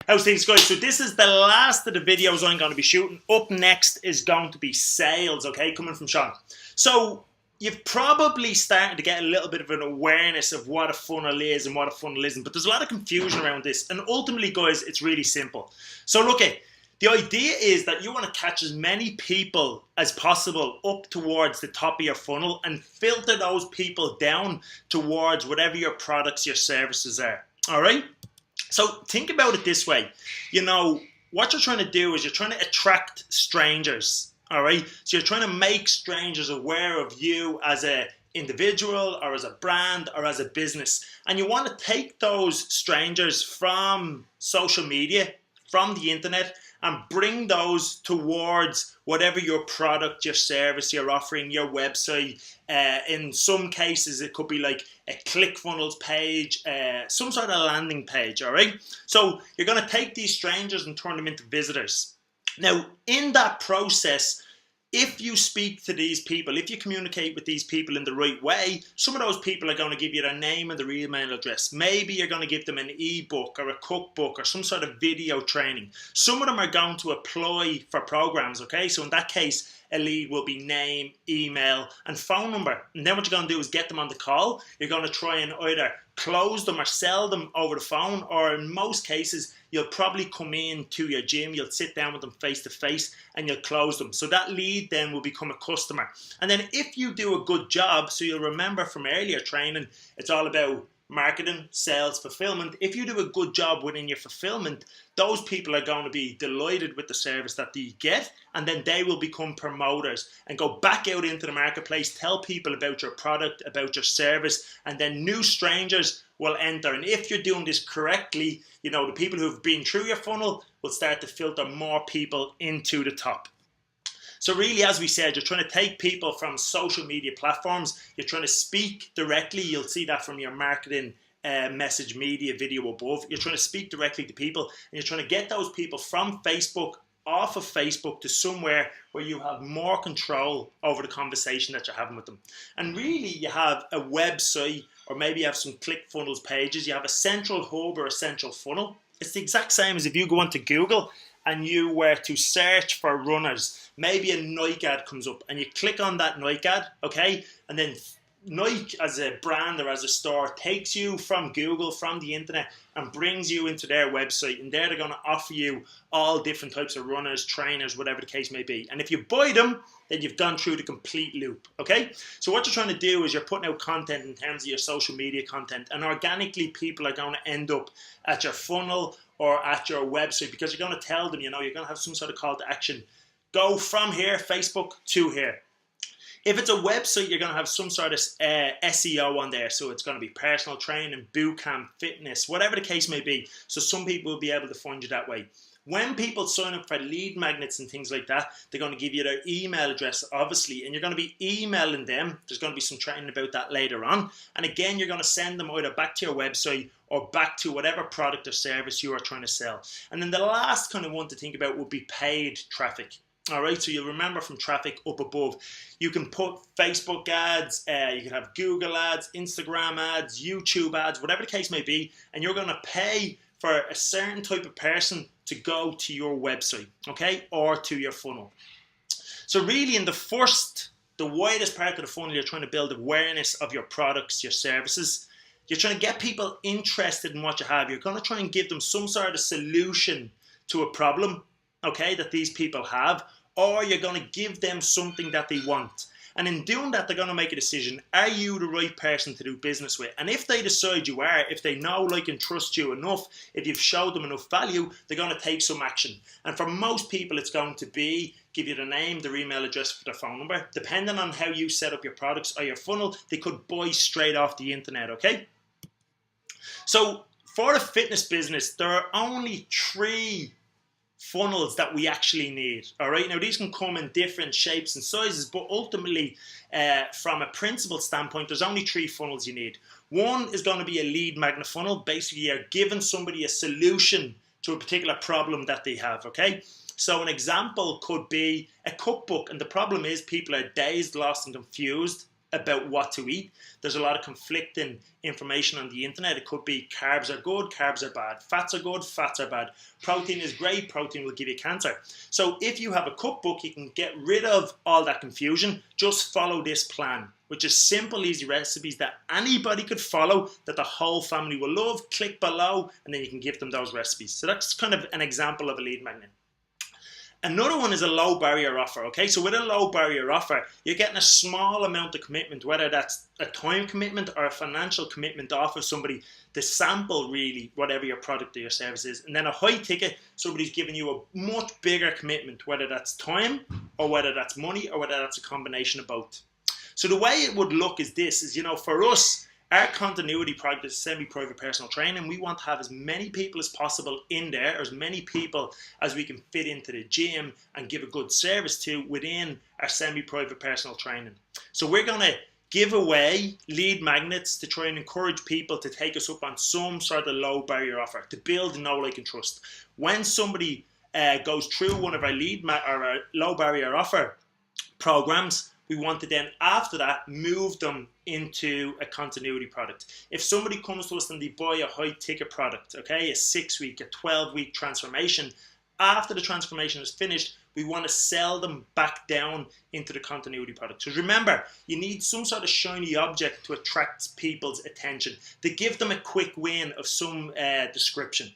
How's things, guys? So this is the last of the videos I'm going to be shooting. Up next is going to be sales, okay, coming from Sean. So you've probably started to get a little bit of an awareness of what a funnel is and what a funnel isn't, but there's a lot of confusion around this. And ultimately, guys, it's really simple. So look, the idea is that you want to catch as many people as possible up towards the top of your funnel and filter those people down towards whatever your products, your services are. All right? So think about it this way. You know, what you're trying to do is you're trying to attract strangers. All right? So you're trying to make strangers aware of you as an individual or as a brand or as a business. And you want to take those strangers from social media, from the internet, and bring those towards whatever your product, your service you're offering, your website. In some cases, it could be like a ClickFunnels page, some sort of landing page, all right? So you're going to take these strangers and turn them into visitors. Now, in that process, if you speak to these people, if you communicate with these people in the right way, some of those people are going to give you their name and their email address. Maybe you're going to give them an ebook or a cookbook or some sort of video training. Some of them are going to apply for programs, okay? So in that case, a lead will be name, email, and phone number. And then what you're going to do is get them on the call. You're going to try and either close them or sell them over the phone, or in most cases, you'll probably come in to your gym, you'll sit down with them face to face, and you'll close them. So that lead then will become a customer. And then if you do a good job, so you'll remember from earlier training, it's all about marketing, sales, fulfillment. If you do a good job within your fulfillment, those people are going to be delighted with the service that they get, and then they will become promoters and go back out into the marketplace, tell people about your product, about your service, and then new strangers will enter. And if you're doing this correctly, you know, the people who've been through your funnel will start to filter more people into the top. So really, as we said, you're trying to take people from social media platforms. You're trying to speak directly. You'll see that from your marketing message media video above. You're trying to speak directly to people, and you're trying to get those people from Facebook, off of Facebook, to somewhere where you have more control over the conversation that you're having with them. And really, you have a website, or maybe you have some ClickFunnels pages. You have a central hub or a central funnel. It's the exact same as if you go onto Google and you were to search for runners. Maybe a Nike ad comes up and you click on that Nike ad, okay? And then Nike as a brand or as a store takes you from Google, from the internet, and brings you into their website. And there they're going to offer you all different types of runners, trainers, whatever the case may be. And if you buy them, then you've gone through the complete loop, okay? So what you're trying to do is you're putting out content in terms of your social media content, and organically people are going to end up at your funnel or at your website, because you're going to tell them, you know, you're going to have some sort of call to action. Go from here, Facebook, to here. If it's a website, you're going to have some sort of SEO on there. So it's going to be personal training, bootcamp, fitness, whatever the case may be. So some people will be able to find you that way. When people sign up for lead magnets and things like that, they're going to give you their email address, obviously, and you're going to be emailing them. There's going to be some training about that later on. And again, you're going to send them either back to your website or back to whatever product or service you are trying to sell. And then the last kind of one to think about would be paid traffic. All right, so you'll remember from traffic up above, you can put Facebook ads, you can have Google ads, Instagram ads, YouTube ads, whatever the case may be, and you're going to pay for a certain type of person to go to your website, okay, or to your funnel. So really in the widest part of the funnel, you're trying to build awareness of your products, your services. You're trying to get people interested in what you have. You're going to try and give them some sort of solution to a problem, okay, that these people have, or you're going to give them something that they want. And in doing that, they're going to make a decision. Are you the right person to do business with? And if they decide you are, if they know, like, and trust you enough, if you've showed them enough value, they're going to take some action. And for most people, it's going to be give you their name, their email address, their phone number. Depending on how you set up your products or your funnel, they could buy straight off the internet, okay? So for a fitness business, there are only 3 funnels that we actually need. All right, now these can come in different shapes and sizes, but ultimately from a principle standpoint, there's only 3 funnels you need. One is going to be a lead magnet funnel. Basically, you're giving somebody a solution to a particular problem that they have, okay? So an example could be a cookbook, and the problem is people are dazed, lost, and confused about what to eat. There's a lot of conflicting information on the internet. It could be carbs are good, carbs are bad. Fats are good, fats are bad. Protein is great, protein will give you cancer. So if you have a cookbook, you can get rid of all that confusion. Just follow this plan, which is simple, easy recipes that anybody could follow, that the whole family will love. Click below and then you can give them those recipes. So that's kind of an example of a lead magnet. Another one is a low barrier offer, okay? So with a low barrier offer, you're getting a small amount of commitment, whether that's a time commitment or a financial commitment to offer somebody to sample really whatever your product or your service is. And then a high ticket, somebody's giving you a much bigger commitment, whether that's time or whether that's money or whether that's a combination of both. So the way it would look is this, is, you know, for us, our continuity product is semi-private personal training. We want to have as many people as possible in there, or as many people as we can fit into the gym and give a good service to within our semi-private personal training. So we're going to give away lead magnets to try and encourage people to take us up on some sort of low barrier offer, to build know, like and trust. When somebody goes through one of our our low barrier offer programs, we want to then, after that, move them into a continuity product. If somebody comes to us and they buy a high ticket product, okay, a 6-week, a 12-week transformation, after the transformation is finished, we want to sell them back down into the continuity product. So remember, you need some sort of shiny object to attract people's attention, to give them a quick win of some description.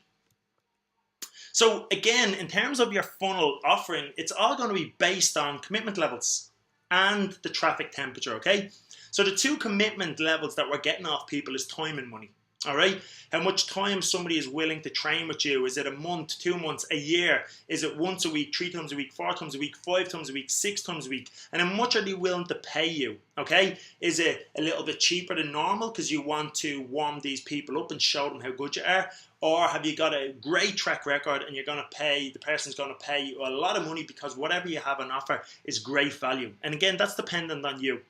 So again, in terms of your funnel offering, it's all going to be based on commitment levels and the traffic temperature, okay? So the two commitment levels that we're getting off people is time and money, all right? How much time somebody is willing to train with you. Is it a month, 2 months, a year? Is it once a week, 3 times a week, 4 times a week, 5 times a week, 6 times a week? And how much are they willing to pay you, okay? Is it a little bit cheaper than normal because you want to warm these people up and show them how good you are? Or have you got a great track record and you're going to pay, the person's going to pay you a lot of money because whatever you have on offer is great value? And again, that's dependent on you.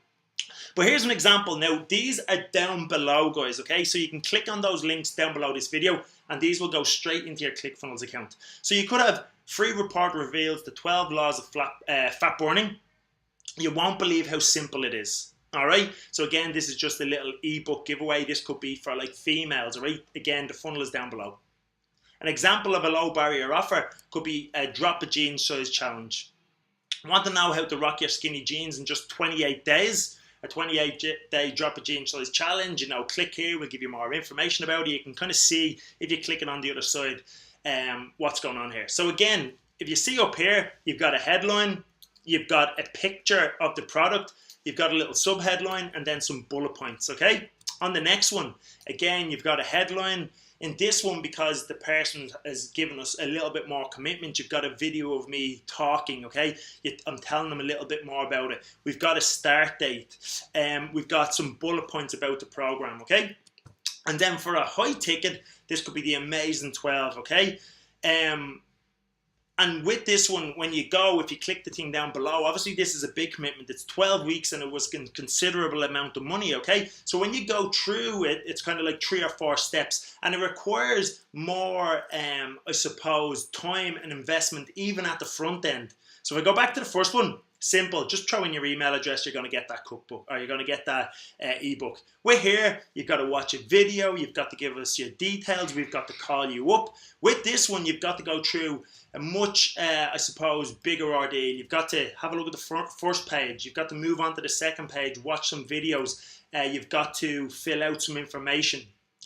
But here's an example. Now, these are down below, guys, okay? So you can click on those links down below this video and these will go straight into your ClickFunnels account. So you could have free report reveals the 12 laws of fat burning. You won't believe how simple it is. All right, so again, this is just a little ebook giveaway. This could be for like females, all right? Again, the funnel is down below. An example of a low barrier offer could be a drop a jeans size challenge. Want to know how to rock your skinny jeans in just 28 days? A 28-day drop a jeans size challenge. You know, click here, we'll give you more information about it. You can kind of see, if you click it on the other side, what's going on here. So again, if you see up here, you've got a headline, you've got a picture of the product, you've got a little sub-headline and then some bullet points, okay? On the next one, again, you've got a headline. In this one, because the person has given us a little bit more commitment, you've got a video of me talking, okay? I'm telling them a little bit more about it. We've got a start date. We've got some bullet points about the program, okay? And then for a high ticket, this could be the Amazing 12, okay? And with this one, when you go, if you click the thing down below, obviously this is a big commitment. It's 12 weeks and it was a considerable amount of money, okay? So when you go through it, it's kind of like 3 or 4 steps and it requires more, I suppose, time and investment even at the front end. So if I go back to the first one, simple, just throw in your email address, you're going to get that cookbook or you're going to get that ebook. We're here, you've got to watch a video, you've got to give us your details, we've got to call you up. With this one, you've got to go through a much, I suppose, bigger ordeal. You've got to have a look at the first page, you've got to move on to the second page, watch some videos, you've got to fill out some information.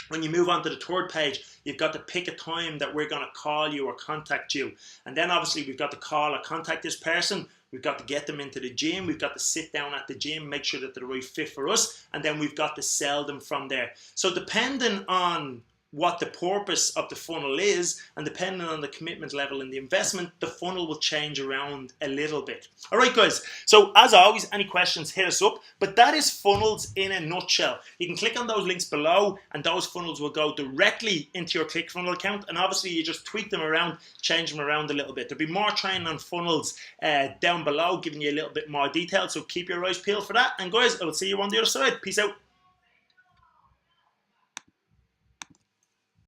When you move on to the third page, you've got to pick a time that we're going to call you or contact you. And then obviously we've got to call or contact this person. We've got to get them into the gym. We've got to sit down at the gym, make sure that they're the right fit for us. And then we've got to sell them from there. So depending on what the purpose of the funnel is and depending on the commitment level and the investment, the funnel will change around a little bit. All right, guys. So as always, any questions, hit us up. But that is funnels in a nutshell. You can click on those links below and those funnels will go directly into your ClickFunnels account. And obviously you just tweak them around, change them around a little bit. There'll be more training on funnels down below, giving you a little bit more detail. So keep your eyes peeled for that. And guys, I will see you on the other side. Peace out.